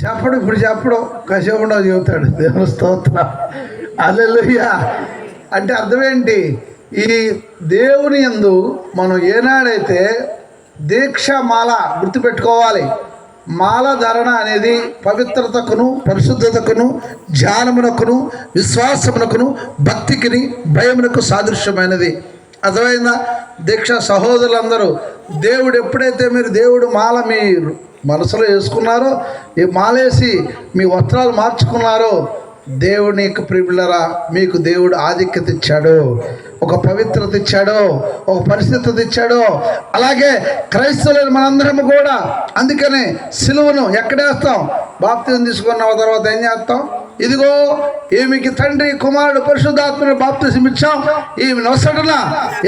చెప్పడు, ఇప్పుడు చెప్పడు, కసేపుడో చెబుతాడు. దేవుని స్తోత్రం, హల్లెలూయా. అంటే అర్థమేంటి? ఈ దేవుని యందు మనం ఏనాడైతే దీక్ష మాల గుర్తుపెట్టుకోవాలి. మాల ధరణ అనేది పవిత్రతకును, పరిశుద్ధతకును, ధ్యానమునకును, విశ్వాసమునకును, భక్తికిని, భయమునకు సాదృశ్యమైనది. అర్థమైందా? దీక్ష సహోదరులందరూ, దేవుడు ఎప్పుడైతే మీరు దేవుడు మాల మీ మనసులో వేసుకున్నారో, ఈ మాలేసి మీ వస్త్రాలు మార్చుకున్నారో, దేవుని యొక్క ప్రియులరా మీకు దేవుడు ఆధిక్యత ఇచ్చాడు, ఒక పవిత్రత ఇచ్చాడు, ఒక పరిస్థితి ఇచ్చాడు. అలాగే క్రైస్తవులైన మనందరము కూడా అందుకనే సిలువను ఎక్కడేస్తాం? బాప్తిజం తీసుకున్న తర్వాత ఏం చేస్తాం? ఇదిగో ఈమెకి తండ్రి, కుమారుడు, పరిశుద్ధాత్మను బాప్తిజం ఇచ్చాం, ఈమె నొసటన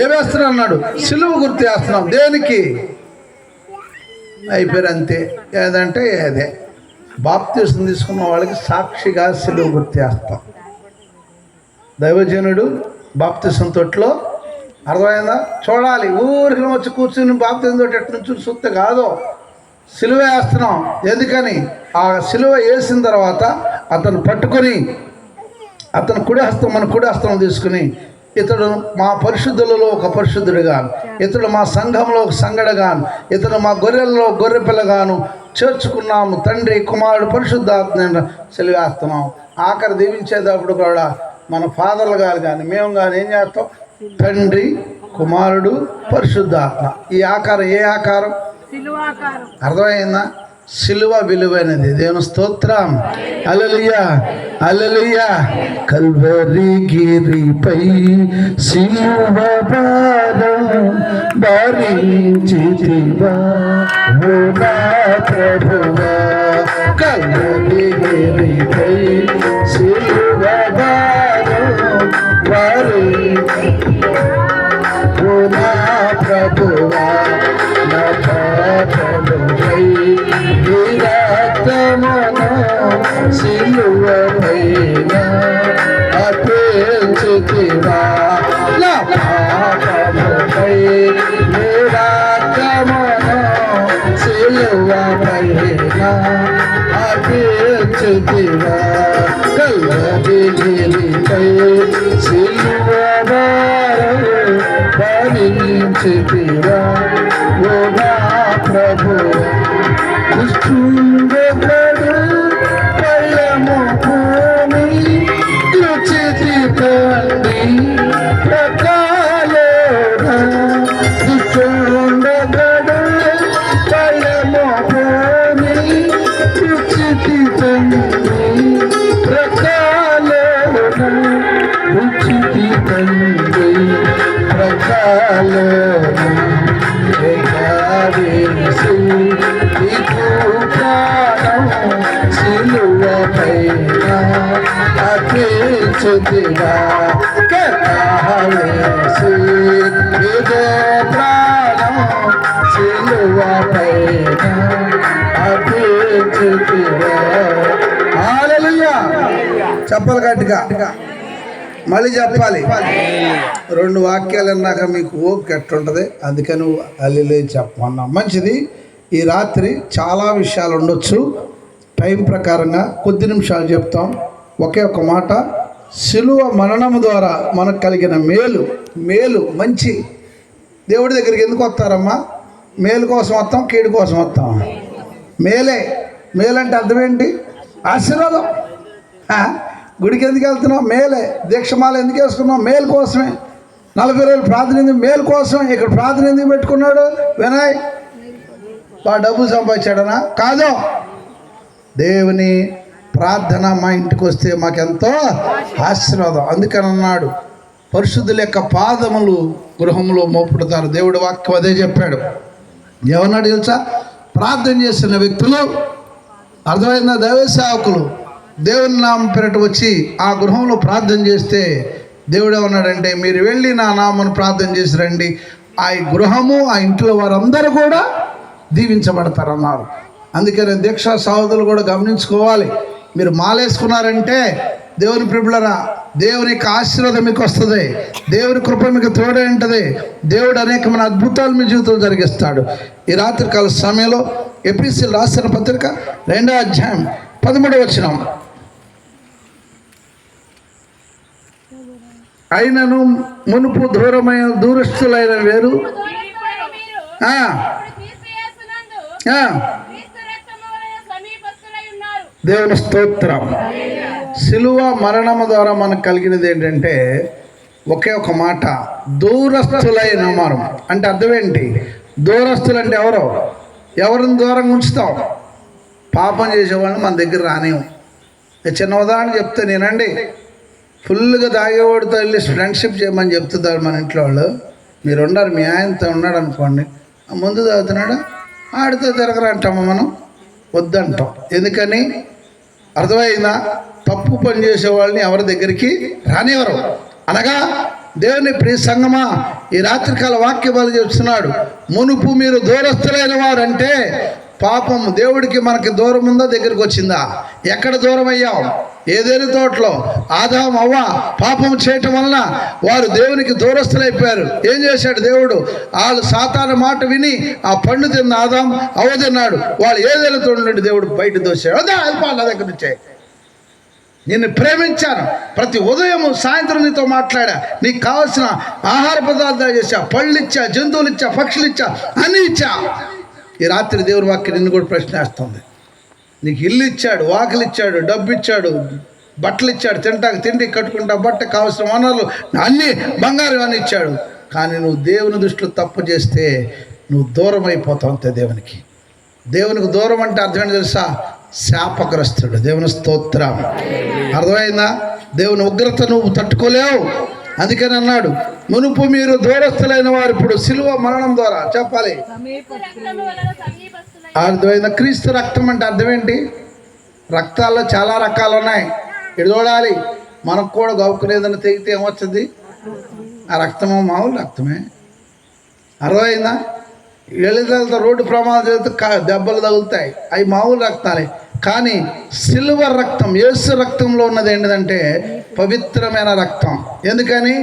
ఏవేస్తున్నా అన్నాడు, సిలువ గుర్తు చేస్తున్నాం. దేనికి? అయిపోయారు అంతే. ఏదంటే అదే బాప్తిజం తీసుకున్న వాళ్ళకి సాక్షిగా సిలువ గుర్తు చేస్తాం. దైవజనుడు బాప్తిజం తొట్లో, అర్థమైందా? చూడాలి, ఊరికి వచ్చి కూర్చుని బాప్తిజం తోటి ఎట్టు నుంచి చూస్తే కాదు, సిలువ వేస్తున్నాం. ఎందుకని? ఆ సిలువ వేసిన తర్వాత అతను పట్టుకొని, అతను కుడి హస్తం, మన కుడి హస్తం తీసుకుని, ఇతడు మా పరిశుద్ధులలో ఒక పరిశుద్ధుడుగాను, ఇతడు మా సంఘంలో ఒక సంగడగాను, ఇతడు మా గొర్రెల్లో గొర్రె పిల్లగాను చేర్చుకున్నాము. తండ్రి, కుమారుడు, పరిశుద్ధాత్మ సెలివేస్తున్నాం. ఆఖరి దీవించేటప్పుడు కూడా మన ఫాదర్లు గారు కానీ మేము కానీ ఏం చేస్తాం? తండ్రి, కుమారుడు, పరిశుద్ధాత్మ. ఈ ఆకారం ఏ ఆకారం? అర్థమైందా? సిలువ విలువైనది. దేవుని స్తోత్రం, హల్లెలూయా, హల్లెలూయా. కల్వరి గిరిపై సిలువ భారం భరించితివా ఓ నా ప్రభువా. కల్వరి గిరిపై సిలువ భారం భరించితివా ఓ నా ప్రభువా. నా పాపములై నీ రక్తమును సిలువపైన అర్పించితివా. నా పాపములై నీ రక్తమును సిలువపైన అర్పించితివా. కల్వరి గిరిపై సిలువ భారం భరించితివా ఓ నా ప్రభువా. దుష్టుండెవడు పల్లము భూమి రుచితి తండ్రి ప్రకాలోన. దుష్టుండెవడు పల్లము భూమి రుచితి తండ్రి ప్రకాలోన. రుచితి తండ్రి ప్రకాలోన. సిలువ పైన అర్పించితివా. ప్రాణం సిలువ పైన అర్పించితివా. హల్లెలూయా. చెప్పాలి గట్టిగా, మళ్ళీ చెప్పాలి. 2 వాక్యాలు అన్నాక మీకు ఓపిక ఎట్టుంటుంది, అందుకని హల్లెలూయా చెప్పమన్నా. మంచిది. ఈ రాత్రి చాలా విషయాలు ఉండొచ్చు, టైం ప్రకారంగా కొద్ది నిమిషాలు చెప్తాం. ఒకే ఒక మాట, సిలువ మరణము ద్వారా మనకు కలిగిన మేలు మంచి. దేవుడి దగ్గరికి ఎందుకు వస్తారమ్మా? మేలు కోసం వస్తాం, కీడు కోసం వస్తాం? మేలంటే అర్థం ఏంటి? ఆశీర్వాదం. గుడికి ఎందుకు వెళ్తున్నాం? మేలే. దీక్షమాల ఎందుకు వేసుకున్నాం? మేలు కోసమే. 40 రోజులు ప్రార్థన మేలు కోసమే. ఇక్కడ ప్రార్థన ఎందుకు పెట్టుకున్నాడు? వినాయ్ వాడు డబ్బులు సంపాదించాడనా? కాదు. దేవుని ప్రార్థన మా ఇంటికి వస్తే మాకెంతో ఆశీర్వాదం. అందుకని అన్నాడు, పరిశుద్ధుల యొక్క పాదములు గృహంలో మోపుడతారు. దేవుడి వాక్యం అదే చెప్పాడు. ఏమన్నాడు తెలుసా? ప్రార్థన చేసిన వ్యక్తులు, అర్థమైందా? దైవ సేవకులు దేవుని నామం పేరిట వచ్చి ఆ గృహంలో ప్రార్థన చేస్తే దేవుడు ఏమన్నాడంటే, మీరు వెళ్ళి నా నామను ప్రార్థన చేసి రండి, ఆ గృహము, ఆ ఇంట్లో వారందరూ కూడా దీవించబడతారన్నారు. అందుకని దీక్షా సహోదరులు కూడా గమనించుకోవాలి. మీరు మాలేసుకున్నారంటే దేవుని ప్రియులారా, దేవుని యొక్క ఆశీర్వాదం మీకు వస్తుంది, దేవుని కృప మీకు తోడే ఉంటుంది. దేవుడు అనేకమైన అద్భుతాలు మీ జీవితంలో జరిగిస్తాడు. ఈ రాత్రికాల సమయంలో ఎపిసిల్ రాసిన పత్రిక 2వ అధ్యాయం 13వ వచనం. అయినను మునుపు దూరమైన దూరస్తులైన వేరు దేవుని స్తోత్రం. సిలువ మరణము ద్వారా మనకు కలిగినది ఏంటంటే ఒకే ఒక మాట, దూరస్తులైన మనం. అంటే అర్థం ఏంటి? దూరస్తులు అంటే ఎవరిని దూరంగా ఉంచుతాం? పాపం చేసేవాళ్ళని మన దగ్గర రానివ్వం. చిన్న ఉదాహరణ చెప్తే నేనండి, ఫుల్గా తాగేవాడితో వెళ్ళి ఫ్రెండ్షిప్ చేయమని చెప్తున్నారు మన ఇంట్లో వాళ్ళు. మీరు ఉన్నారు, మీ ఆయనతో ఉన్నాడు అనుకోండి, ముందు తాగుతున్నాడా, ఆడితో తిరగరంటామా మనం, వద్దంటాం. ఎందుకని? అర్థమైందా? తప్పు పని చేసేవాళ్ళని ఎవరి దగ్గరికి రానివ్వరు. అనగా దేవుని ప్రియ సంగమా, ఈ రాత్రికాల వాక్య బలి చెప్తున్నాడు, మునుపు మీరు దూరస్తులైన వారు. అంటే పాపం దేవుడికి మనకి దూరం ఉందా, దగ్గరికి వచ్చిందా? ఎక్కడ దూరం అయ్యాం? ఏదేని తోటలో ఆదాము అవ్వ పాపం చేయటం వలన వారు దేవునికి దూరస్తులైపోయారు. ఏం చేశాడు దేవుడు? వాళ్ళు సాతాను మాట విని ఆ పండు తిన్న ఆదాం అవ్వ తిన్నాడు. వాళ్ళు ఏదేని తోట నుండి దేవుడు బయట దోశాడు. అదా వెళ్ళిపోవాలి నా దగ్గర నుంచే. నిన్ను ప్రేమించాను, ప్రతి ఉదయం సాయంత్రం నీతో మాట్లాడా, నీకు కావాల్సిన ఆహార పదార్థాలు చేశా, పళ్ళు ఇచ్చా, జంతువులు ఇచ్చా, పక్షులు ఇచ్చా, అన్నీ ఇచ్చా. ఈ రాత్రి దేవుని వాక్యం నిన్ను కూడా ప్రశ్నిస్తుంది. నీకు ఇల్లు ఇచ్చాడు, వాకిలు ఇచ్చాడు, డబ్బు ఇచ్చాడు, బట్టలు ఇచ్చాడు, తింటాకు తిండి, కట్టుకుంటా బట్ట, కావాల్సిన వనరులు అన్నీ, బంగారం అన్నీ ఇచ్చాడు. కానీ నువ్వు దేవుని దృష్టిలో తప్పు చేస్తే నువ్వు దూరం అయిపోతావు అంతే దేవునికి. దేవునికి దూరం అంటే అర్థం తెలుసా? శాపగ్రస్తుడు. దేవుని స్తోత్రం. అర్థమైందా? దేవుని ఉగ్రత నువ్వు తట్టుకోలేవు. అందుకని అన్నాడు, మునుపు మీరు దూరస్తులైన వారు ఇప్పుడు సిలువ మరణం ద్వారా చెప్పాలి. అర్థమైందా? క్రీస్తు రక్తం అంటే అర్థం ఏంటి? రక్తాల్లో చాలా రకాలు ఉన్నాయి. ఇది చూడాలి. మనకు కూడా గౌకునేదని తెగితే ఏమొచ్చింది? ఆ రక్తము మామూలు రక్తమే. అర్థమైందా? ఎలిదలతో రోడ్డు ప్రమాదం చేస్తే దెబ్బలు తగులుతాయి, అవి మామూలు రక్తాలే. కానీ సిల్వర్ రక్తం, యేసు రక్తంలో ఉన్నది ఏంటంటే పవిత్రమైన రక్తం. ఎందుకని?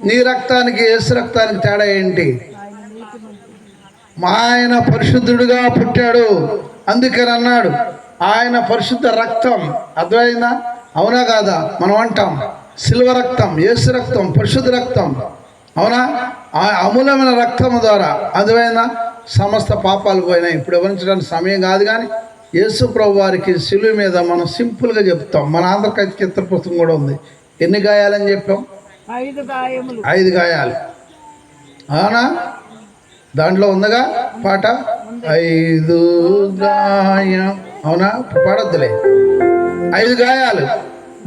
నీ రక్తానికి యేసు రక్తానికి తేడా ఏంటి? ఆయన పరిశుద్ధుడుగా పుట్టాడు, అందుకని అన్నాడు ఆయన పరిశుద్ధ రక్తం. అర్థమైందా? అవునా కాదా? మనం అంటాం సిల్వర్ రక్తం, యేసు రక్తం, పరిశుద్ధ రక్తం. అవునా? ఆ అమూల్యమైన రక్తము ద్వారా అర్థమైందా? సమస్త పాపాలు పోయినాయి. ఇప్పుడు వివరించడానికి సమయం కాదు. కానీ యేసు ప్రభు వారికి సిలువ మీద మనం సింపుల్గా చెప్తాం. మన ఆంధ్రకైతే చిత్ర పుస్తకం కూడా ఉంది. ఎన్ని గాయాలని చెప్పాం? 5 గాయాలు. అవునా? దాంట్లో ఉందిగా పాట, 5 గాయం. అవునా? పాడొద్దులే. 5 గాయాలు.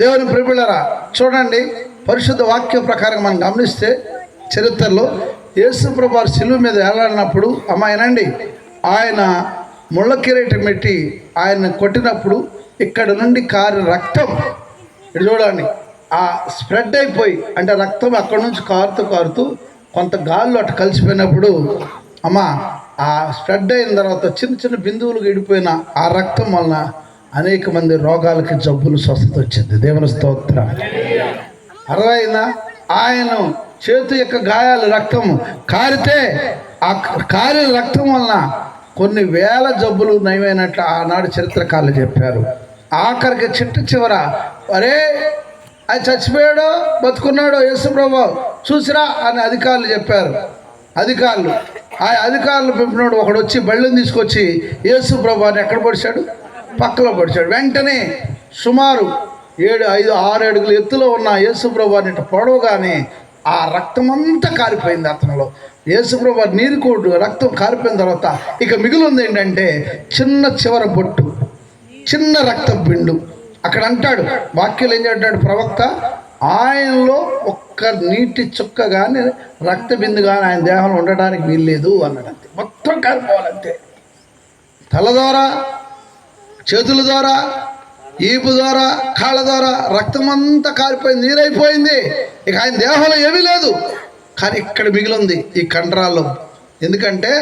దేవుని ప్రియులారా చూడండి, పరిశుద్ధ వాక్యం ప్రకారం మనం గమనిస్తే చరిత్రలో యేసు ప్రభు వారు సిలువ మీద వేలాడినప్పుడు అమ్మాయినండి, ఆయన ముళ్ళ కిరీటం పెట్టి ఆయన కొట్టినప్పుడు ఇక్కడ నుండి కారు రక్తం, ఇది చూడండి, ఆ స్ప్రెడ్ అయిపోయి, అంటే రక్తం అక్కడ నుంచి కారుతూ కొంత గాల్లో అటు కలిసిపోయినప్పుడు అమ్మ ఆ స్ప్రెడ్ అయిన తర్వాత చిన్న చిన్న బిందువులు ఇడిపోయిన ఆ రక్తం వలన అనేక మంది రోగాలకి, జబ్బులు స్వస్థత వచ్చింది. దేవుని స్తోత్రం. అర్థమైందా? ఆయన చేతు యొక్క గాయాలు రక్తం కారితే ఆ కారిన రక్తం వలన కొన్ని వేల జబ్బులు నయమైనట్లు ఆనాడు చరిత్రకారులు చెప్పారు. ఆఖరికి చివర అరే అది చచ్చిపోయాడో బతుకున్నాడో యేసు ప్రభు చూసిరా అని అధికారులు చెప్పారు. ఆ అధికారులు పంపినోడు ఒకడు వచ్చి బళ్ళని తీసుకొచ్చి యేసు ప్రభు అని ఎక్కడ పడిచాడు? పక్కలో పడిచాడు. వెంటనే సుమారు 6 అడుగుల ఎత్తులో ఉన్న యేసు ప్రభు అని పొడవగానే ఆ రక్తమంతా కారిపోయింది అతనిలో. యేసు ప్రభు నీరు కోడు రక్తం కారిపోయిన తర్వాత ఇక మిగిలింది ఏంటంటే చిన్న చివర బొట్టు, చిన్న రక్త బిండు. అక్కడ అంటాడు వాక్యాలు, ఏం చెప్తాడు ప్రవక్త, ఆయనలో ఒక్క నీటి చుక్క కానీ రక్త బిందు కానీ ఆయన దేహంలో ఉండడానికి వీల్లేదు అన్నాడు. అంతే, మొత్తం కారిపోవాలంతే. తల ద్వారా, చేతుల ద్వారా, ఈపు ద్వారా, కాళ్ళ ద్వారా రక్తమంతా కారిపోయింది, నీరైపోయింది. ఇక ఆయన దేహంలో ఏమీ లేదు. కానీ ఇక్కడ మిగిలింది ఈ కండరాల్లో. ఎందుకంటే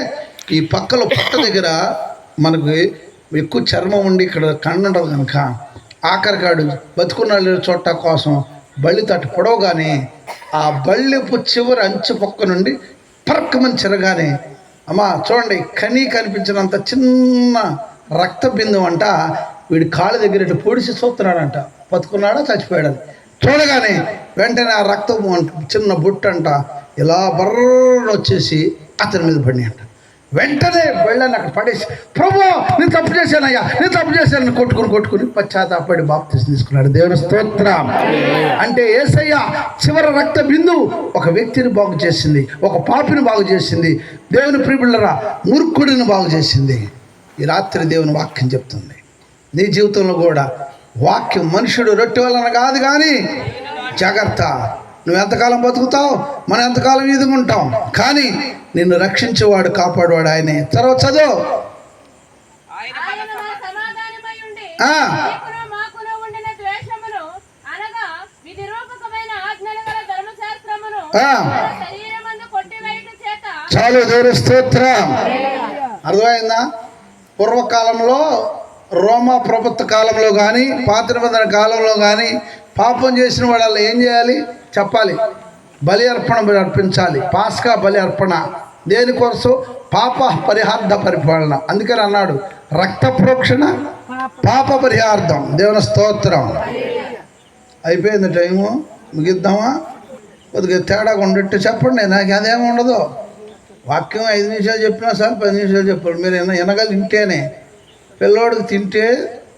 ఈ పక్కలో పొట్ట దగ్గర మనకు ఎక్కువ చర్మం ఉండి ఇక్కడ కండ ఉండదు కనుక ఆఖరికాడు బతుకున్న చోట కోసం బళ్ళి తట్టు పొడవగానే ఆ బళ్ళెపు చివరి అంచు పక్క నుండి పరక్కమని చిరగానే అమ్మా చూడండి, కనీ కనిపించినంత చిన్న రక్త బిందువు అంట వీడి కాళ్ళ దగ్గర ఇటు పొడిచి చూస్తున్నాడంట, బతుకున్నాడా చచ్చిపోయాడు. చూడగానే వెంటనే ఆ రక్తం చిన్న బుట్ట అంట ఇలా బర్ర వచ్చేసి అతని మీద పడి అంట. వెంటనే వెళ్ళాను అక్కడ పడేసి, ప్రభు నేను తప్పు చేశానయ్యా, నేను తప్పు చేశాను కొట్టుకుని పశ్చాత్తాపడి బాప్తిసం తీసుకున్నాడు. దేవుని స్తోత్రం. అంటే యేసయ్య చివరి రక్త బిందువు ఒక వ్యక్తిని బాగు చేసింది, ఒక పాపిని బాగు చేసింది, దేవుని ప్రియబిడ్డలారా మూర్ఖుడిని బాగు చేసింది. ఈ రాత్రి దేవుని వాక్యం చెప్తుంది, నీ జీవితంలో కూడా వాక్యం మనుషుడు రొట్టె వలన కాదు కానీ జాగ్రత్త. నువ్వు ఎంతకాలం బతుకుతావు, మనం ఎంతకాలం ఎదుగుంటాం, కానీ నిన్ను రక్షించేవాడు కాపాడువాడు ఆయనే. తర్వాత చదువు. చాలు, దేవుని స్తోత్రం. అర్థమైందా? పూర్వకాలంలో రోమా ప్రభుత్వ కాలంలో కానీ పాత నిబంధన కాలంలో కానీ పాపం చేసిన వాళ్ళు ఏం చేయాలి చెప్పాలి, బలి అర్పణ అర్పించాలి. పాస్కా బలి అర్పణ దేనికోసం? పాప పరిహార్థ పరిపాలన. అందుకని అన్నాడు రక్త ప్రోక్షణ పాప పరిహార్థం. దేవుని స్తోత్రం. అయిపోయింది టైము, ముగిద్దామా? కొద్దిగా తేడాగా ఉండట్టు చెప్పండి, నాకు అదేమి ఉండదు. వాక్యం 5 నిమిషాలు చెప్పినా సార్ 10 నిమిషాలు చెప్పండి. మీరు వినగలి తింటేనే, పిల్లోడికి తింటే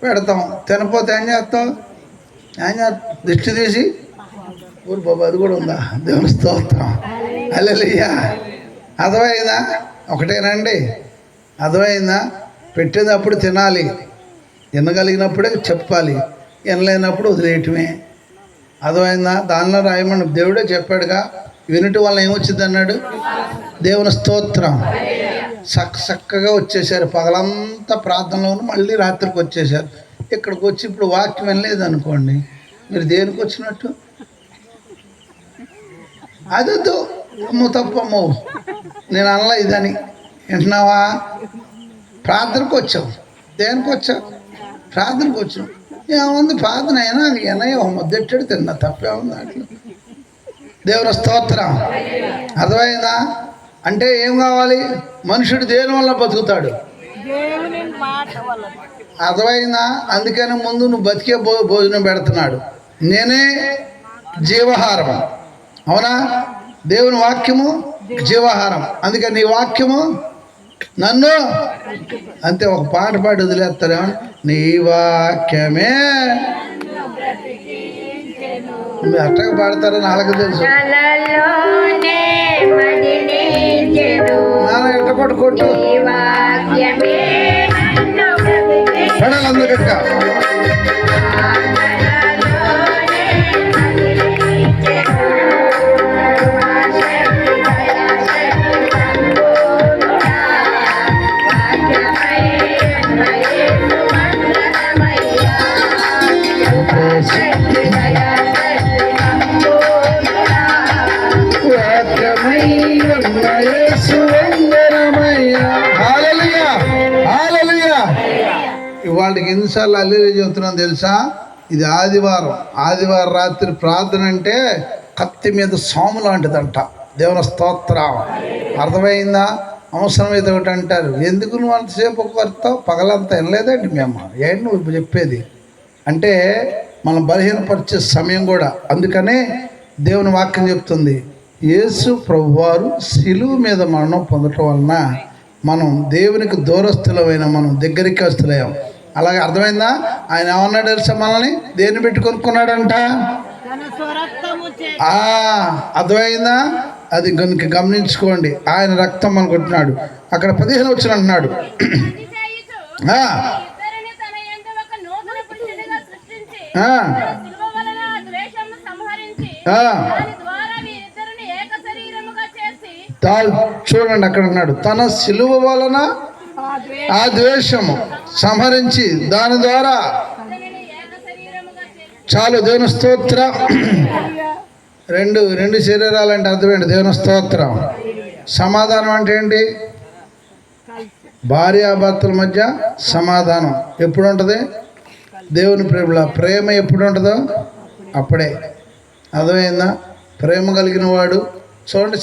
పెడతాం, తినపోతే ఏం చేస్తాం? దిష్టి తీసి ఊరు బాబా అది కూడా ఉందా? దేవుని స్తోత్రం. హల్లెలూయా. అర్థమైందా? ఒకటేనండి, అర్థమైందా? పెట్టేటప్పుడు తినాలి, వినగలిగినప్పుడే చెప్పాలి, వినలేనప్పుడు వదిలేయటమే. అర్థమైందా? దానిలో రాయమని దేవుడే చెప్పాడుగా, వినటం వల్ల ఏమొచ్చింది అన్నాడు. దేవుని స్తోత్రం. చక్కగా వచ్చేసారు, పగలంతా ప్రార్థనలోను, మళ్ళీ రాత్రికి వచ్చేసారు. ఇక్కడికి వచ్చి ఇప్పుడు వాక్యం వినలేదు అనుకోండి, మీరు దేనికి వచ్చినట్టు? అదొద్దు, అమ్ము తప్పమ్ము, నేను అనలా ఇదని. వింటున్నావా? ప్రార్థనకు వచ్చావు, దేనికి వచ్చావు? ప్రార్థనకు వచ్చావు. ఏముంది ప్రార్థన అయినా ఎనయ్య ముద్దెట్టాడు తిన్నా, తప్పేముంది దాంట్లో. దేవుని స్తోత్రం. అర్థమైందా? అంటే ఏం కావాలి? మనుషుడు దేని వల్ల బతుకుతాడు? అర్థమైందా? అందుకని ముందు నువ్వు బతికే భోజనం పెడుతున్నాడు. నేనే జీవాహారం, అవునా? దేవుని వాక్యము జీవాహారం. అందుకని నీ వాక్యము నన్ను, అంతే. ఒక పాట పాడి వదిలేస్తారేమో, నీ వాక్యమే. మీరు అట్టగా పాడతారని వాళ్ళకి తెలుసు. ఎట్ట కొట్టు పడాలి అందరికక్క. వాళ్ళకి ఎన్నిసార్లు అల్లేలు చెబుతున్నాను తెలుసా? ఇది ఆదివారం రాత్రి ప్రార్థన అంటే కత్తి మీద సాము లాంటిదంట. దేవుని స్తోత్రం. అర్థమైందా? అవసరమైతే ఒకటి అంటారు, ఎందుకు నువ్వు అంతసేపు కొడతావు, పగలంతా వినలేదండి మేము. ఏంటి నువ్వు చెప్పేది అంటే మనం బలహీనపరిచే సమయం కూడా. అందుకనే దేవుని వాక్యం చెప్తుంది, యేసు ప్రభువారు శిలువ మీద మరణం పొందటం వలన మనం దేవునికి దూరస్తులమైన మనం దగ్గరికి వస్తున్నాం. అలాగే అర్థమైందా? ఆయన ఏమన్నాడు తెలుసా? మనల్ని దేన్ని పెట్టి కొనుక్కున్నాడంట. అర్థమైందా? అది కనుక గమనించుకోండి. ఆయన రక్తం మనం కొట్టినాడు. అక్కడ 15 వచ్చిన అంటున్నాడు, చూడండి అక్కడ అన్నాడు, తన సిలువ వలన ఆ ద్వేషము సంహరించి దాని ద్వారా. చాలు, దేవుని స్తోత్రం. రెండు శరీరాలు అంటే అర్థమేంటి? దేవుని స్తోత్రం. సమాధానం అంటే ఏంటి? భార్యాభర్తల మధ్య సమాధానం ఎప్పుడు ఉంటుంది? దేవుని ప్రేమ ఎప్పుడు ఉంటుందో అప్పుడే. అర్థమైందా? ప్రేమ కలిగిన వాడు చూడండి,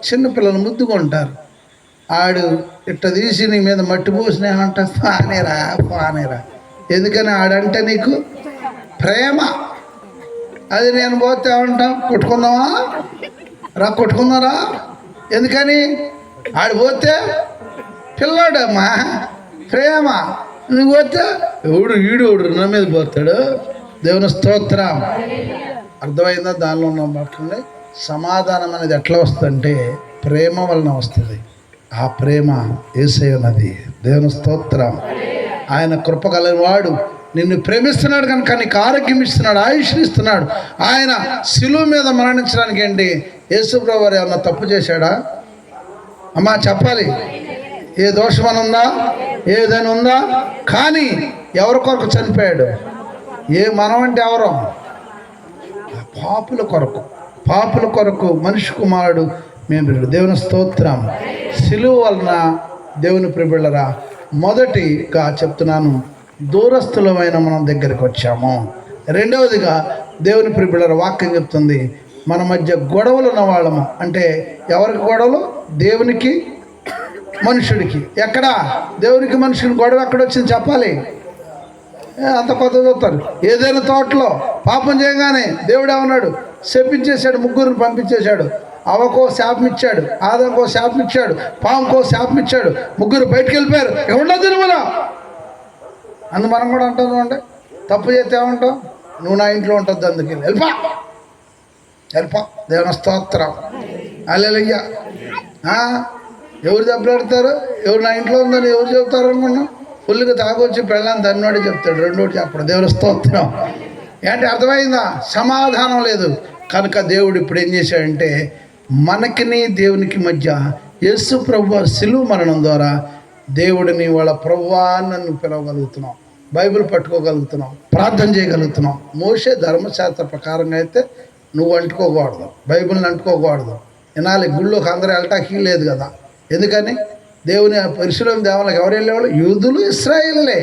చిన్నపిల్లలు ముద్దుగా ఉంటారు. ఆడు ఇట్ట తీసి నీ మీద మట్టి పోసినామంట పానేరా. ఎందుకని ఆడంటే నీకు ప్రేమ. అది నేను పోతే ఏమంటాం, కొట్టుకుందామా కొట్టుకుందారా. ఎందుకని ఆడు పోతే పిల్లాడమ్మా ప్రేమ. నువ్వు పోతే ఈడు నా మీద పోతాడు. దేవుని స్తోత్రం. అర్థమైందా? దానిలో ఉన్న మాటలని సమాధానం అనేది ఎట్లా వస్తుందంటే ప్రేమ వలన వస్తుంది. ఆ ప్రేమ యేసయ్య నది. దేవుని స్తోత్రం. ఆయన కృప కలిగిన వాడు. నిన్ను ప్రేమిస్తున్నాడు కనుక నీకు ఆరోగ్యం ఇస్తున్నాడు, ఆయుష్ని ఇస్తున్నాడు. ఆయన శిలువ మీద మరణించడానికి ఏంటి? యేసుప్రభువు వారు ఏమన్నా తప్పు చేశాడా? అమ్మా చెప్పాలి. ఏ దోషం ఉందా? ఏదైనా ఉందా? కానీ ఎవరి కొరకు చనిపోయాడు? మనం అంటే ఎవరు? పాపుల కొరకు మనిషి కుమారుడు మేము. దేవుని స్తోత్రం. శిలువ వలన దేవుని ప్రియులారా, మొదటిగా చెప్తున్నాను, దూరస్థులమైన మనం దగ్గరికి వచ్చాము. రెండవదిగా దేవుని ప్రియులారా, వాక్యం చెప్తుంది మన మధ్య గొడవలు ఉన్న వాళ్ళము. అంటే ఎవరికి గొడవలు? దేవునికి మనుషుడికి. ఎక్కడా దేవునికి మనుషుని గొడవ ఎక్కడొచ్చింది చెప్పాలి. అంత కొత్త చూస్తారు. ఏదైనా తోటలో పాపం చేయగానే దేవుడు ఏమన్నాడు? శపించేశాడు, ముగ్గురిని పంపించేశాడు. అవకో శాపం ఇచ్చాడు, ఆదాకో శాపం ఇచ్చాడు, పాముకో శాపం ఇచ్చాడు. ముగ్గురు బయటికి వెళ్ళిపోయారు. ఉండదు తిరుమల. మనం కూడా అంటాం అంటే తప్పు చేస్తే ఏమంటాం? నువ్వు నా ఇంట్లో ఉంటుంది, అందుకే వెళ్ళిపో. దేవుని స్తోత్రం. హల్లెలూయా. ఎవరు దెబ్బలాడతారు? ఎవరు నా ఇంట్లో ఉందని ఎవరు చెబుతారు అనుకున్నాం? ఫుల్గా తాగొచ్చి పెళ్ళాన్ని తన్నోడి చెప్తాడు, రెండోటి చెప్పడు. దేవుని స్తోత్రం. ఏంటి అర్థమైందా? సమాధానం లేదు కనుక దేవుడు ఇప్పుడు ఏం చేశాడంటే మనకిని దేవునికి మధ్య యేసు ప్రభువు శిలువ మరణం ద్వారా దేవుడిని వాళ్ళ ప్రభువా నన్ను పిలవగలుగుతున్నాం, బైబిల్ పట్టుకోగలుగుతున్నాం, ప్రార్థన చేయగలుగుతున్నాం. మోషే ధర్మశాస్త్ర ప్రకారంగా అయితే నువ్వు అంటుకోకూడదు, బైబిల్ని అంటుకోకూడదు. వినాలి. గుళ్ళోకి అందరూ వెళ్ళటానికి లేదు కదా. ఎందుకని? దేవుని పరిశుభ్రం దేవాలకు ఎవరు వెళ్ళేవాళ్ళు? యూదులు, ఇశ్రాయేలులే,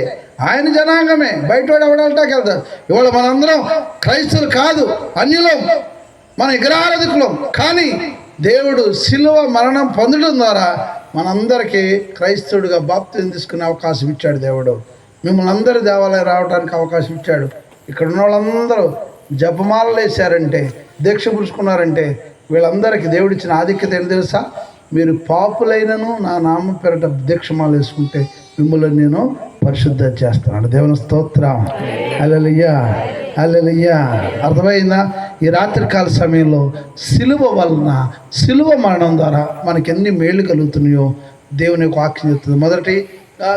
ఆయన జనాంగమే. బయటవాడు ఎవడటానికి వెళ్తారు. ఇవాళ మనందరం క్రైస్తవులు కాదు, అన్యులం, మన విగ్రహారాధికులం. కానీ దేవుడు శిలువ మరణం పొందడం ద్వారా మనందరికీ క్రైస్తవుడిగా బాప్తిజం తీసుకునే అవకాశం ఇచ్చాడు దేవుడు. మిమ్మల్ని అందరూ దేవాలయం రావడానికి అవకాశం ఇచ్చాడు. ఇక్కడ ఉన్న వాళ్ళందరూ జపమాలలు వేశారంటే, దీక్ష పురుచుకున్నారంటే వీళ్ళందరికీ దేవుడిచ్చిన ఆధిక్యత ఏంటి తెలుసా? మీరు పాపులైనను నా నామం పేరట దీక్షమాలు వేసుకుంటే మిమ్మల్ని నేను పరిశుద్ధ చేస్తున్నాను. దేవుని స్తోత్రం. హల్లెలూయా, హల్లెలూయా. అర్థమైందా? ఈ రాత్రికాల సమయంలో సిలువ వలన, సిలువ మరణం ద్వారా మనకి ఎన్ని మేళ్ళు కలుగుతున్నాయో దేవుని యొక్క వాక్యం చెప్తుంది. మొదటి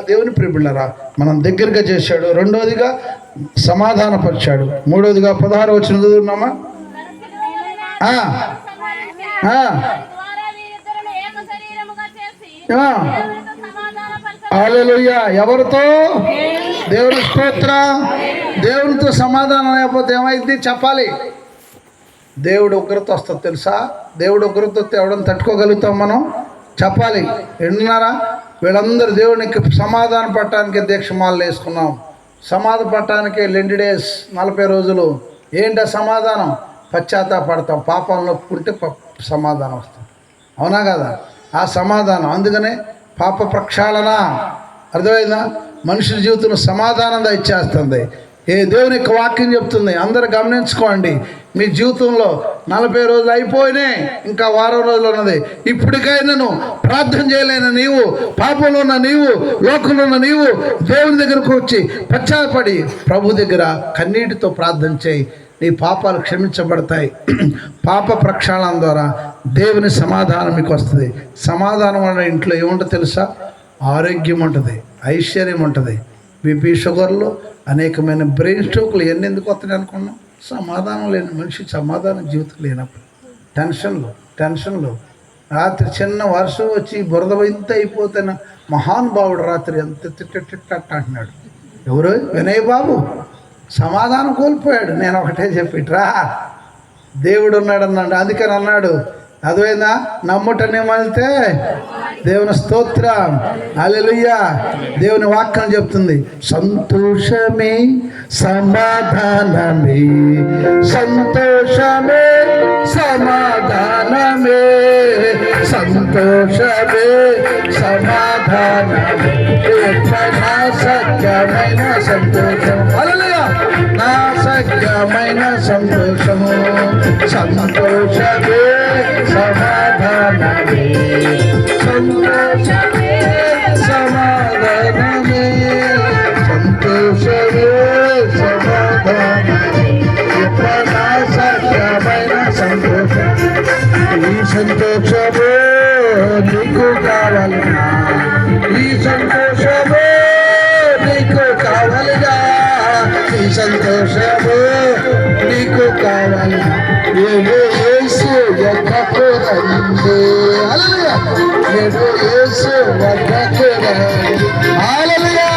దేవుని ప్రియులారా మనం దగ్గరగా చేశాడు. రెండవదిగా సమాధానపరిచాడు. మూడవదిగా 16 వచనం చదువుతున్నామా? హల్లెలూయా. ఎవరితో? దేవుని స్తోత్రం. దేవునితో సమాధానం లేకపోతే ఏమైంది చెప్పాలి. దేవుడు ఉగ్రత వస్తుంది తెలుసా? దేవుడు ఉగ్రత వస్తే ఎవడని తట్టుకోగలుగుతాం మనం చెప్పాలి. విన్నారా? వీళ్ళందరూ దేవునికి సమాధానం పట్టడానికి దీక్షమాలు వేసుకున్నాం. సమాధి పట్టడానికి లెండి డేస్ 40 రోజులు. ఏంటి సమాధానం? పశ్చాత్తాపడతాం. పాపంలో పుంటే సమాధానం వస్తుంది. అవునా కదా? ఆ సమాధానం. అందుకనే పాప ప్రక్షాళన. అర్థమైందా? మనుషుల జీవితంలో సమాధానం ఇచ్చేస్తుంది. ఏ దేవుని యొక్క వాక్యం చెప్తుంది. అందరూ గమనించుకోండి. మీ జీవితంలో 40 రోజులు అయిపోయినాయి, ఇంకా వారం రోజులు ఉన్నది. ఇప్పటికైనాను ప్రార్థన చేయలేని నీవు, పాపంలో ఉన్న నీవు, లోకంలో ఉన్న నీవు దేవుని దగ్గరకు వచ్చి పశ్చాత్తాపడి ప్రభు దగ్గర కన్నీటితో ప్రార్థన చేయి. నీ పాపాలు క్షమించబడతాయి. పాప ప్రక్షాళన ద్వారా దేవుని సమాధానం మీకు వస్తుంది. సమాధానం వల్ల ఇంట్లో ఏముంటుంది తెలుసా? ఆరోగ్యం ఉంటుంది, ఐశ్వర్యం ఉంటుంది. బీపీ, షుగర్లు, అనేకమైన బ్రెయిన్ స్ట్రోక్లు ఎన్ని ఎందుకు వస్తాయి అనుకున్నాం? సమాధానం లేని మనిషి, సమాధానం జీవితం లేనప్పుడు టెన్షన్లు. రాత్రి చిన్న వర్షం వచ్చి బురద ఇంత అయిపోతున్న మహానుభావుడు రాత్రి ఎంత తిట్ట అంటున్నాడు. ఎవరు? వినయ్ బాబు. సమాధానం కోల్పోయాడు. నేను ఒకటే చెప్పిట్రా, దేవుడు ఉన్నాడు అన్నాడు. అందుకని అన్నాడు, అదేనా నమ్ముటనే మలితే దేవుని స్తోత్రం. హల్లెలూయా. దేవుని వాక్యం చెప్తుంది, సంతోషమే సమాధానమే, సంతోషమే సమాధానమే, సంతోషమే సమాధానమే నా సత్యమైన సంతోషం. హల్లెలూయా. నా సత్యమైన సంతోషము, సంతోషమే సమాధానమే, సంతోషమే సమాధానమే, సంతోషమే సమాధానమే. నా సత్యమైన సంతోషం, ఈ సంతోషమే నీకు కావాలినా, ఈ సంతోషమే నీకు కావాలినా, ఈ సంతోషమే నీకు కావాలినా. యేసు యొక్కకు రండి. హల్లెలూయా. యేసు యొక్కకు రండి. హల్లెలూయా.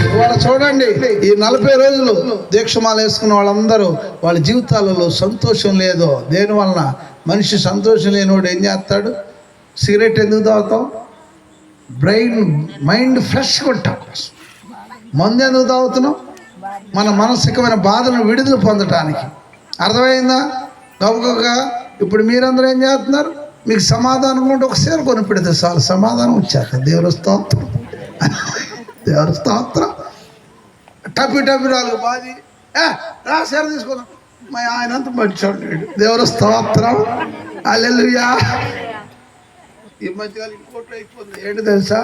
ఇవాళ చూడండి, ఈ 40 రోజులు దీక్షమాల వేసుకున్న వాళ్ళందరూ వాళ్ళ జీవితాలలో సంతోషం లేదో. దేనివలన? మనిషి సంతోషం లేనివాడు ఏం చేస్తాడు? సిగరెట్ ఎందుకు తాగుతాం? మైండ్ ఫ్రెష్గా ఉంటాం. మందు ఎందుకు తాగుతున్నాం? మన మానసికమైన బాధలను విడుదల పొందటానికి. అర్థమైందా? గబగబగా ఇప్పుడు మీరందరూ ఏం చేస్తున్నారు? మీకు సమాధానం ఉంటే ఒక సేర కొని పెడితే చాలు, సమాధానం వచ్చాక దేవుని స్తోత్రం, దేవుని స్తోత్రం. టప్పి 4 బాధి రా సేర తీసుకున్నాం. మా ఆయనంత మంచోడు, దేవుని స్తోత్రం. హల్లెలూయా. ఈ మధ్యకాలం ఇంకోటి అయిపోతుంది. ఏంటి తెలుసా?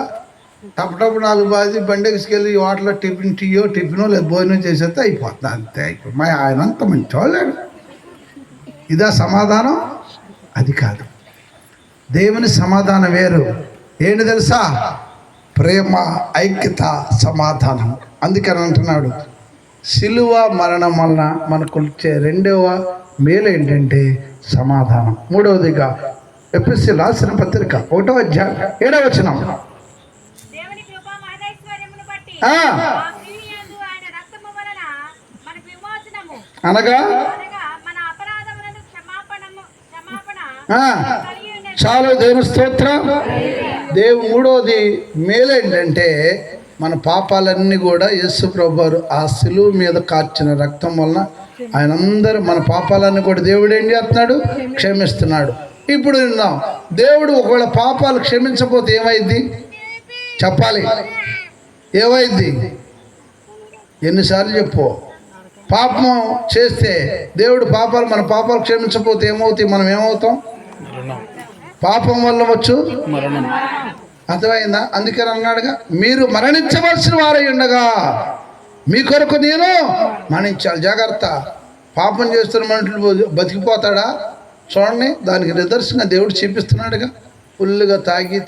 టప్ 4 బాధి బండెక్కికెళ్ళి వాటిలో టిఫినో లేదా భోజనం చేసేస్తే అయిపోతుంది. అంతే. మా ఆయనంత మంచోడు. ఇదా సమాధానం? అది కాదు. దేవుని సమాధానం వేరు. ఏంటి తెలుసా? ప్రేమ, ఐక్యత, సమాధానం. అందుకని అంటున్నాడు, సిలువ మరణం వలన మనకు వచ్చే 2వ మేలు ఏంటంటే సమాధానం. 3వదిగా ఎఫెసీయులకు రాసిన పత్రిక 1వ అధ్యాయం 7వ వచనం. అనగా చాలు. దేవుని స్తోత్రం. 3వది మేలు ఏంటంటే మన పాపాలన్నీ కూడా యేసు ప్రభువారు ఆ సిలువ మీద కార్చిన రక్తం వలన ఆయన అందరూ మన పాపాలన్నీ కూడా దేవుడు ఏం చేస్తున్నాడు? క్షమిస్తున్నాడు. ఇప్పుడు విన్నాం, దేవుడు ఒకవేళ పాపాలు క్షమించకపోతే ఏమైంది చెప్పాలి? ఏమైంది? ఎన్నిసార్లు చెప్పు? పాపం చేస్తే దేవుడు మన పాపాలు క్షమించకపోతే ఏమవుతాయి? మనం ఏమవుతాం? పాపం వల్ల వచ్చు మరణం. అర్థమైందా? అందుకని అన్నాడుగా, మీరు మరణించవలసిన వారై ఉండగా మీ కొరకు నేను మరణించాలి. జాగ్రత్త. పాపం చేస్తున్న మనుషులు బతికిపోతాడా? చూడండి, దానికి నిదర్శనంగా దేవుడు చూపిస్తున్నాడుగా. ఫుల్గా తాగి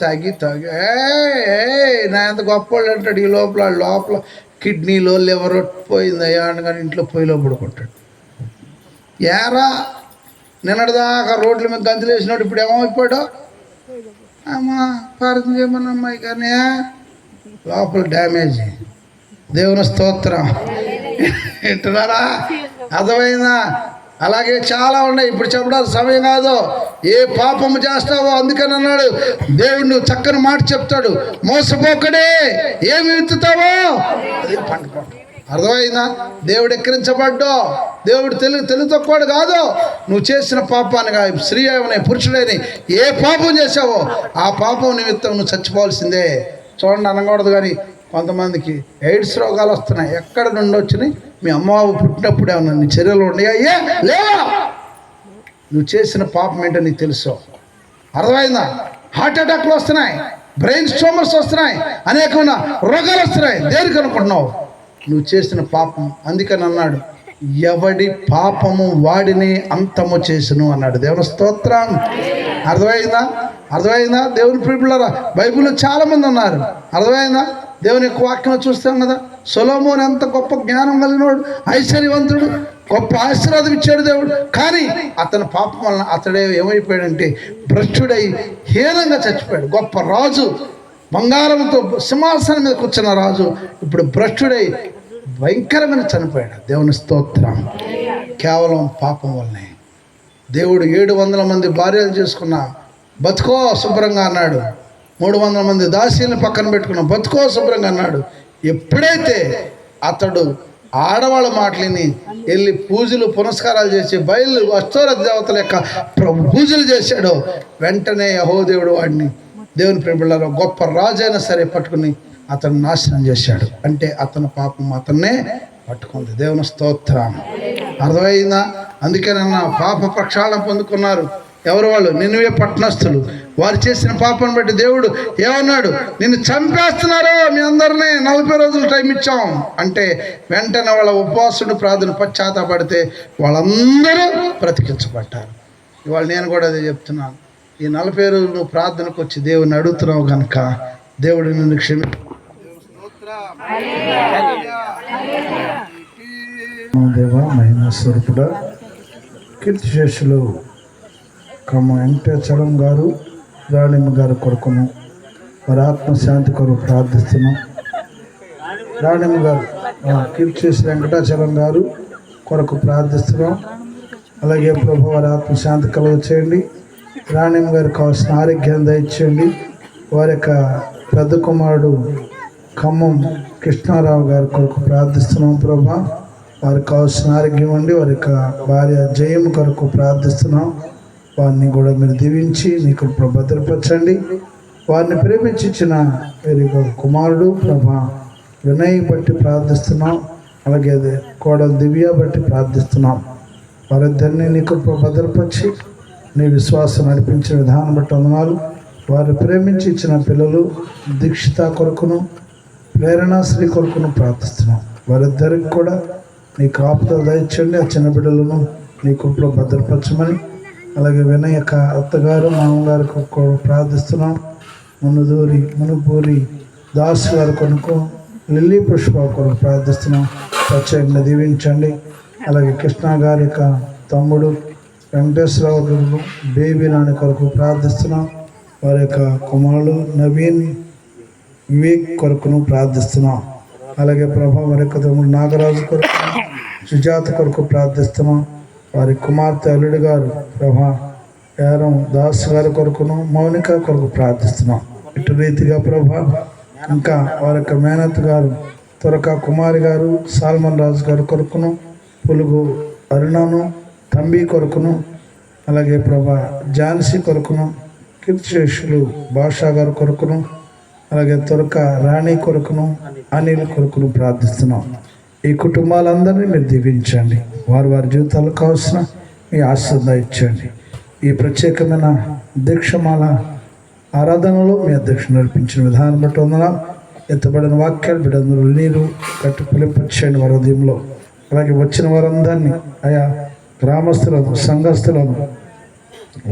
నా ఎంత గొప్పవాళ్ళు అంటాడు. ఈ లోపల కిడ్నీలో లివర్ పోయింది అయ్యా అనగానే ఇంట్లో పొయ్యిలో పడుకుంటాడు. ఏరా నిన్నటిదాకా రోడ్ల మీద గంతులు వేసినాడు, ఇప్పుడు ఏమైపోయాడు? అమ్మా ప్రార్థన చేయమని అమ్మాయి కానీ లోపల డ్యామేజ్. దేవుని స్తోత్రం. వింటున్నారా? అర్థమైందా? అలాగే చాలా ఉన్నాయి, ఇప్పుడు చెప్పడానికి సమయం కాదు. ఏ పాపము చేస్తావో అందుకని అన్నాడు దేవుడు. నువ్వు చక్కని మాట చెప్తాడు, మోసపోకడే ఏమి విత్తుతావో అదే పండుకో. అర్థమైందా? దేవుడు ఎక్కిరించబడ్డో. దేవుడు తెలుగు తక్కువాడు కాదు. నువ్వు చేసిన పాపానిగా స్త్రీ అయిన పురుషుడైన ఏ పాపం చేసావో ఆ పాపం నిమిత్తం నువ్వు చచ్చిపోవాల్సిందే. చూడండి, అనకూడదు కానీ కొంతమందికి ఎయిడ్స్ రోగాలు వస్తున్నాయి. ఎక్కడ నుండి వచ్చినాయి? మీ అమ్మబాబు పుట్టినప్పుడు ఏమన్నా నీ చర్యలు ఉన్నాయా? లేవా? నువ్వు చేసిన పాపం ఏంటో నీకు తెలుసు. అర్థమైందా? హార్ట్ అటాక్లు వస్తున్నాయి, బ్రెయిన్ స్ట్రోమర్స్ వస్తున్నాయి, అనేకమైన రోగాలు వస్తున్నాయి. దేనికి అనుకుంటున్నావు? నువ్వు చేసిన పాపం. అందుకని అన్నాడు, ఎవడి పాపము వాడిని అంతము చేసును అన్నాడు. దేవుని స్తోత్రం. అర్థమైందా? దేవుని ప్రియులారా, బైబిల్లో చాలామంది ఉన్నారు. అర్థమైందా? దేవుని యొక్క వాక్యం చూస్తాం కదా. సొలొమోను ఎంత గొప్ప జ్ఞానం కలిగినవాడు, ఐశ్వర్యవంతుడు, గొప్ప ఆశీర్వాదం ఇచ్చాడు దేవుడు. కానీ అతని పాపం వలన అతడే ఏమైపోయాడంటే భ్రష్టుడై హీనంగా చచ్చిపోయాడు. గొప్ప రాజు, బంగారంతో సింహాసనం మీద కూర్చున్న రాజు ఇప్పుడు భ్రష్టుడై భయంకరమైన చనిపోయాడు. దేవుని స్తోత్రం. కేవలం పాపం వల్లనే. దేవుడు 700 మంది భార్యలు చేసుకున్న బతుకో శుభ్రంగా అన్నాడు. 300 మంది దాసీలను పక్కన పెట్టుకున్న బతుకో శుభ్రంగా అన్నాడు. ఎప్పుడైతే అతడు ఆడవాళ్ళ మాటలని వెళ్ళి పూజలు పునస్కారాలు చేసి బయలు అష్టోర దేవతల యొక్క పూజలు చేశాడో వెంటనే యెహోవా దేవుడు వాడిని దేవుని ప్రేమిళ్ళలో గొప్ప రాజైనా సరే పట్టుకుని అతను నాశనం చేశాడు. అంటే అతని పాపం అతన్నే పట్టుకుంది. దేవుని స్తోత్రం. అర్థమైందా? అందుకేనన్నా పాప ప్రక్షాళన పొందుకున్నారు. ఎవరు వాళ్ళు? నిన్నవే పట్టణస్థులు. వారు చేసిన పాపం బట్టి దేవుడు ఏమన్నాడు? నిన్ను చంపేస్తున్నారో మీ అందరినీ 40 రోజులు టైం ఇచ్చాం అంటే వెంటనే వాళ్ళ ఉపవాసుడు ప్రార్థన పశ్చాత్తాపడితే వాళ్ళందరూ బ్రతికించబడ్డారు. ఇవాళ నేను కూడా అదే చెప్తున్నాను. ఈ 40 రోజులు నువ్వు ప్రార్థనకు వచ్చి దేవుని అడుగుతున్నావు కనుక దేవుడు నిన్ను దేవా మహిమ స్వరూపుడా, కీర్తిశేషులు వెంకటాచలం గారు, రాణిమ్మ గారి కొరకును వారి ఆత్మశాంతి కొరకు ప్రార్థిస్తున్నాం. రాణిమ్మ గారు కీర్తిశేషులు వెంకటాచలం గారు కొరకు ప్రార్థిస్తున్నాం. అలాగే ప్రభు వారి ఆత్మశాంతి కలుగ చేయండి. రాణిమ్మ గారికి కావాల్సిన ఆరోగ్యాన్ని దయచేయండి. వారి యొక్క పెద్ద కుమారుడు ఖమ్మం కృష్ణారావు గారి కొరకు ప్రార్థిస్తున్నాం. ప్రభా వారికి కావాల్సిన ఆరోగ్యం అండి. వారి యొక్క భార్య జయము కొరకు ప్రార్థిస్తున్నాం. వారిని కూడా మీరు దీవించి మీకు భద్రపరచండి. వారిని ప్రేమించి ఇచ్చిన వీరి కుమారుడు ప్రభా వినయ్ బట్టి ప్రార్థిస్తున్నాం. అలాగే కోడలు దివ్య బట్టి ప్రార్థిస్తున్నాం. వారిద్దరిని నీకు భద్రపరిచి నీ విశ్వాసం నడిపించిన విధానం బట్టి వందనాలు. వారు ప్రేమించి ఇచ్చిన పిల్లలు దీక్షిత కొరకును ప్రేరణాశ్రీ కొరకును ప్రార్థిస్తున్నాం. వారిద్దరికి కూడా నీ కాపుదల దయచండి. ఆ చిన్న బిడ్డలను నీ కృపలో భద్రపరచమని, అలాగే వినయ్ యొక్క అత్తగారు మామగారికి ప్రార్థిస్తున్నాం. మునుపూరి దాస్ గారి కొరకు లిల్లీ పుష్ప కొరకు ప్రార్థిస్తున్నాం. ప్రత్యేకంగా దీవించండి. అలాగే కృష్ణ గారి యొక్క తమ్ముడు వెంకటేశ్వరరావు గారు బేబీ నాని కొరకు ప్రార్థిస్తున్నాం. వారి యొక్క కుమారుడు నవీన్ వివేక్ కొరకును ప్రార్థిస్తున్నాం. అలాగే ప్రభా వారి యొక్క తమ్ముడు నాగరాజు కొరకు సుజాత కొరకు ప్రార్థిస్తున్నాం. వారి కుమార్తె అల్లుడు గారు ప్రభా యారం దాస్ గారి కొరకును మౌనిక కొరకు ప్రార్థిస్తున్నాం. ఇటు రీతిగా ప్రభా ఇంకా వారి యొక్క మేనత్ గారు త్వరక కుమారి గారు సాల్మన్ రాజు గారి కొరకును పులుగు అరుణను తంబి కొరకును అలాగే ప్రభా ఝాన్సీ కొరకును కీర్తిశేషులు భాషా గారి కొరకును అలాగే త్వరక రాణి కొరకును అనిల్ కొరకును ప్రార్థిస్తున్నాం. ఈ కుటుంబాలందరినీ మీరు దీవించండి. వారి జీవితాలకు కావాల్సిన మీ ఆశీర్వాదం ఇచ్చండి. ఈ ప్రత్యేకమైన దీక్షమాల ఆరాధనలో మీ అధ్యక్షుడు నడిపించిన విధానం బట్టి వందనాలు. ఎత్తబడిన వాక్యాలు బిడ్డలు నీరు కట్టి పిలిపించండి వారి ఉదయంలో. అలాగే వచ్చిన వారందరినీ ఆయా గ్రామస్తులను సంఘస్థులను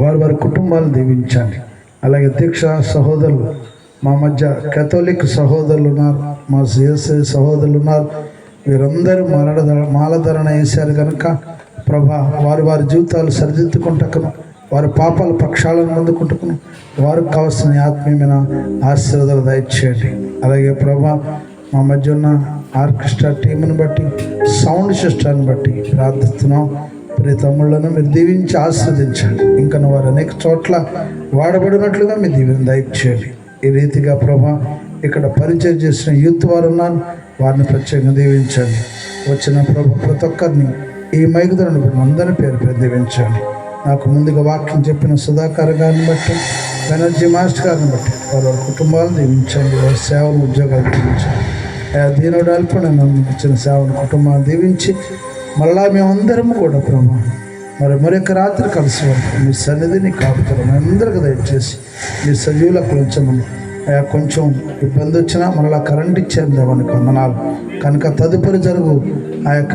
వారి కుటుంబాలను దీవించండి. అలాగే దీక్ష సహోదరులు మా మధ్య కేథోలిక్ సహోదరులు ఉన్నారు, మా సిఎస్ఐ సహోదరులు ఉన్నారు. వీరందరూ మాలధరణ వేశారు కనుక ప్రభా వారి జీవితాలు సరిదిద్దుకుంటకును, వారి పాపాల పక్షాలను అందుకుంటుకును, వారికి కావాల్సిన ఆత్మీయమైన ఆశీర్వాదాలు దయచేయండి. అలాగే ప్రభా మా మధ్య ఉన్న ఆర్కెస్ట్రా టీంను బట్టి సౌండ్ సిస్టాన్ని బట్టి ప్రార్థిస్తున్నాం. ప్రియ తమ్ముళ్ళను మీరు దీవించి ఆస్వాదించండి. ఇంకా వారు అనేక చోట్ల వాడబడినట్లుగా మీరు దీవెన దయచేయండి. ఈ రీతిగా ప్రభా ఇక్కడ పరిచయం చేసిన యూత్ వారు ఉన్నారు, వారిని ప్రత్యేకంగా దీవించండి. వచ్చిన ప్రభు ప్రతి ఒక్కరిని ఈ మైకుదరని అందరి పేరు దీవించండి. నాకు ముందుగా వాక్యం చెప్పిన సుధాకర్ గారిని బట్టి బెనర్జీ మాస్టర్ గారిని బట్టి వారి కుటుంబాలను దీవించండి. వారి సేవలు ఉద్యోగాలు దీవించండి. దీనుడు అల్పన ఇచ్చిన సేవను కుటుంబాన్ని దీవించి మళ్ళా మేమందరము కూడా ప్రభా మరొక రాత్రి కలిసి వరకు మీ సన్నిధిని కాపుతారు అందరికీ దయచేసి మీ సజీవులకు ఉంచమని. కొంచెం ఇబ్బంది వచ్చినా మళ్ళీ కరెంట్ ఇచ్చారు దేవానికి వందనాలు. కనుక తదుపరి జరుగు ఆ యొక్క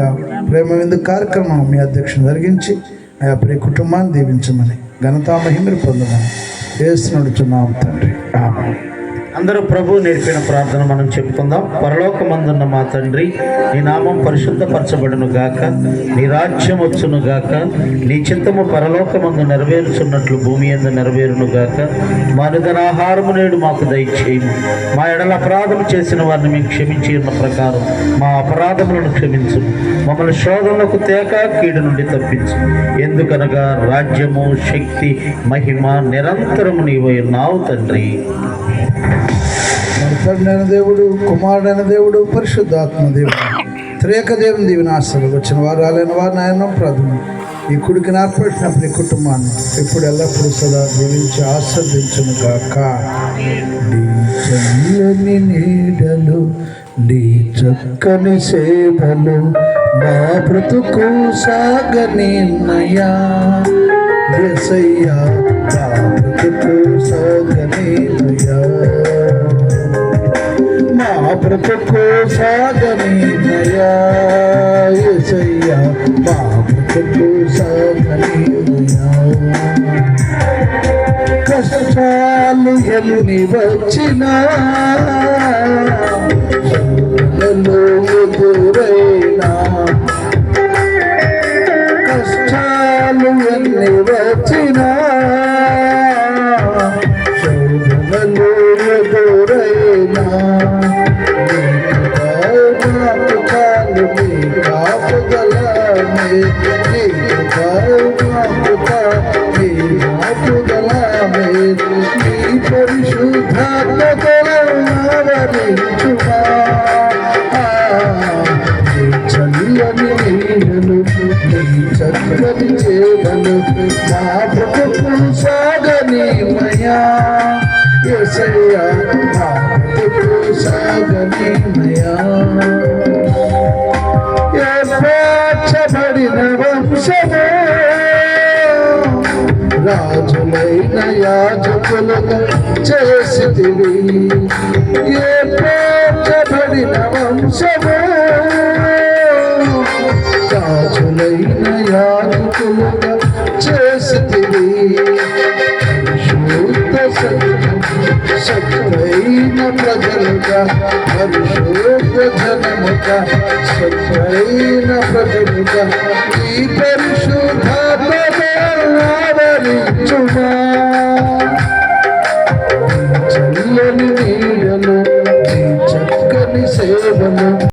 ప్రేమ విందు కార్యక్రమం మీ అధ్యక్షుని జరిగించి ఆయా ప్రియ కుటుంబాన్ని దీవించమని ఘనతా మహిమలు పొందమని యేసునడుచున్నాం తండ్రి. ఆమేన్. అందరూ ప్రభు నేర్పిన ప్రార్థన మనం చెప్పుకుందాం. పరలోకమందున్న మా తండ్రి, నీ నామం పరిశుద్ధపరచబడును గాక, నీ రాజ్యం వచ్చును గాక, నీ చిత్తము పరలోకమందు నెరవేరుచున్నట్లు భూమి యందు నెరవేరును గాక. మా నిదనాహారము నేడు మాకు దయచేయము. మా ఎడల అపరాధము చేసిన వారిని మేము క్షమించి ఉన్న ప్రకారం మా అపరాధములను క్షమించు. మమ్మల్ని శోధనలకు తేక కీడు నుండి తప్పించు. ఎందుకనగా రాజ్యము, శక్తి, మహిమ నిరంతరము నీవై ఉన్నావు తండ్రి. తండ్రి అయిన దేవుడు, కుమారుడైన దేవుడు, పరిశుద్ధాత్మ దేవుడు త్రేక దేవుని దీవెనాశలు వచ్చిన వారు రాలేని వారు నాయన ప్రభుని ఈ కుడికి ఏర్పడినప్పుడు ఈ కుటుంబాన్ని ఇప్పుడు ఎల్లప్పుడూ సదా దీవించి ఆస్వాదించును గాక. నీ చల్లని నీడలు, నీ చక్కని సేవలు మా బ్రతుకు సాగనిన్నయా యేసయ్యా, మా బ్రతుకు సాగనిన్నయా, మా బ్రతుకు సాగనిన్నయా యేసయ్యా, మా బ్రతుకు సాగనిన్నయా. కష్టాలు ఎన్ని వచ్చినా శోధనలు ఎదురైనా, కష్టాలు ఎన్ని వచ్చినా శోధనలు ఎదురైనా, నాకు చాలు నీ కాపుదలమే, నీకు నాకు నీ కాపుదలమే, నీ పరిశుద్ధాత్మతో ఆవరించుమా. నీ చల్లని నీడలు, నీ చక్కని చేవలు నా బ్రతుకు సాగనిమయా యేసయ్యా, నా బ్రతుకు సాగనిమయా. ఏర్పరచబడిన వంశమే, రాజులైన యాజకులుగా చేసితివి, ఏర్పరచబడిన వంశమే, రాజులైన యాజకులుగా చేసితివి, పరిశుద్ధ సత్యైన ప్రజలుగా, పరిశుద్ధ జనముగా, సత్యైన ప్రజలుగా ఈ పరిశుద్ధాత్మతో ఆవరించుమా. చల్లని నీడలు, నీ చక్కని సేవలు